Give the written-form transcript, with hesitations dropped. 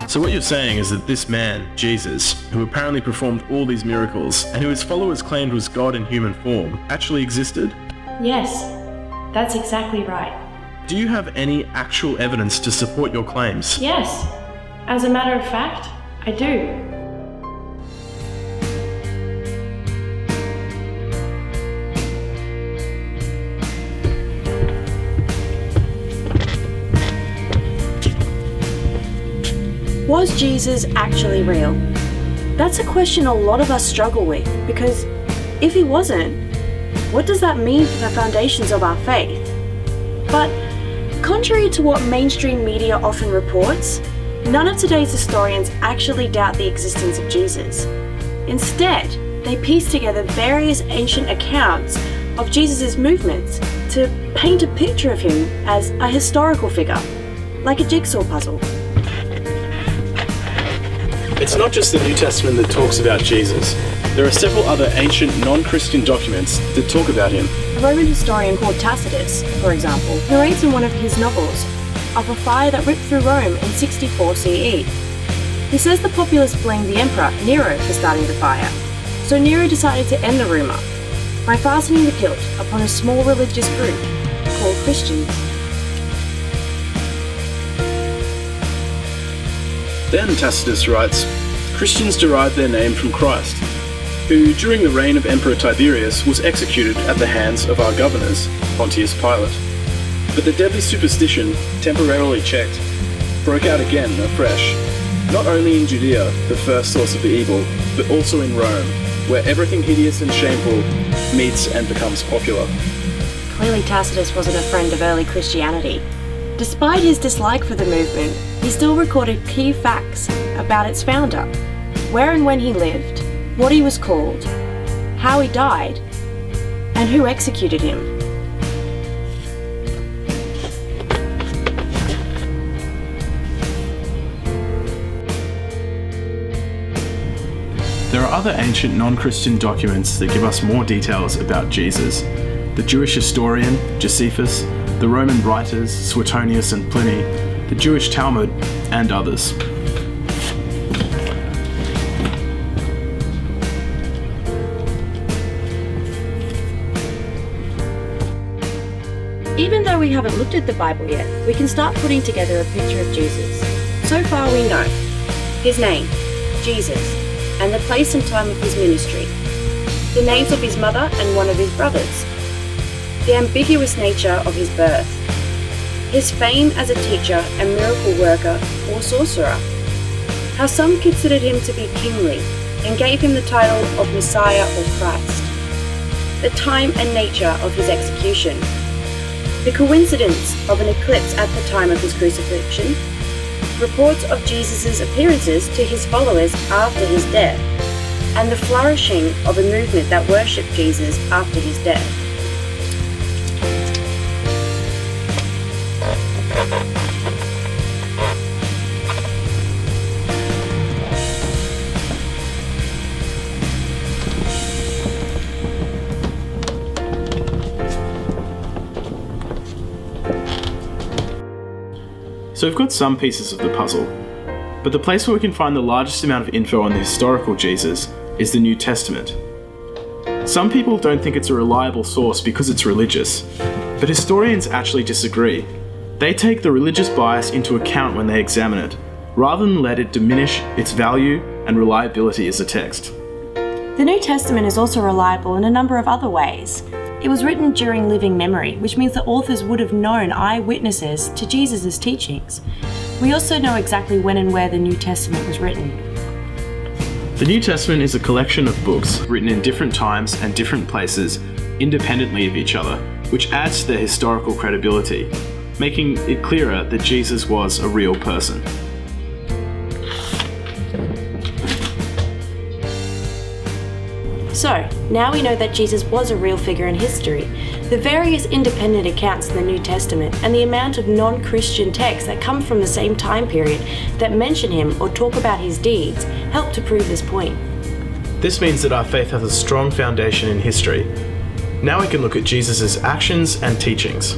So what you're saying is that this man, Jesus, who apparently performed all these miracles, and who his followers claimed was God in human form, actually existed? Yes, that's exactly right. Do you have any actual evidence to support your claims? Yes, as a matter of fact, I do. Was Jesus actually real? That's a question a lot of us struggle with, because if he wasn't, what does that mean for the foundations of our faith? But contrary to what mainstream media often reports, none of today's historians actually doubt the existence of Jesus. Instead, they piece together various ancient accounts of Jesus' movements to paint a picture of him as a historical figure, like a jigsaw puzzle. It's not just the New Testament that talks about Jesus. There are several other ancient non-Christian documents that talk about him. A Roman historian called Tacitus, for example, narrates in one of his novels of a fire that ripped through Rome in 64 CE. He says the populace blamed the emperor, Nero, for starting the fire. So Nero decided to end the rumour by fastening the guilt upon a small religious group called Christians. Then Tacitus writes, Christians derived their name from Christ, who during the reign of Emperor Tiberius was executed at the hands of our governors, Pontius Pilate. But the deadly superstition, temporarily checked, broke out again afresh, not only in Judea, the first source of the evil, but also in Rome, where everything hideous and shameful meets and becomes popular. Clearly Tacitus wasn't a friend of early Christianity. Despite his dislike for the movement, he still recorded key facts about its founder, where and when he lived, what he was called, how he died, and who executed him. There are other ancient non-Christian documents that give us more details about Jesus. The Jewish historian, Josephus, the Roman writers, Suetonius and Pliny, the Jewish Talmud, and others. Even though we haven't looked at the Bible yet, we can start putting together a picture of Jesus. So far we know his name, Jesus, and the place and time of his ministry, the names of his mother and one of his brothers, the ambiguous nature of his birth, his fame as a teacher and miracle worker or sorcerer, how some considered him to be kingly and gave him the title of Messiah or Christ, the time and nature of his execution, the coincidence of an eclipse at the time of his crucifixion, reports of Jesus' appearances to his followers after his death, and the flourishing of a movement that worshipped Jesus after his death. So we've got some pieces of the puzzle, but the place where we can find the largest amount of info on the historical Jesus is the New Testament. Some people don't think it's a reliable source because it's religious, but historians actually disagree. They take the religious bias into account when they examine it, rather than let it diminish its value and reliability as a text. The New Testament is also reliable in a number of other ways. It was written during living memory, which means the authors would have known eyewitnesses to Jesus' teachings. We also know exactly when and where the New Testament was written. The New Testament is a collection of books written in different times and different places, independently of each other, which adds to their historical credibility, making it clearer that Jesus was a real person. So, now we know that Jesus was a real figure in history. The various independent accounts in the New Testament and the amount of non-Christian texts that come from the same time period that mention him or talk about his deeds help to prove this point. This means that our faith has a strong foundation in history. Now we can look at Jesus' actions and teachings.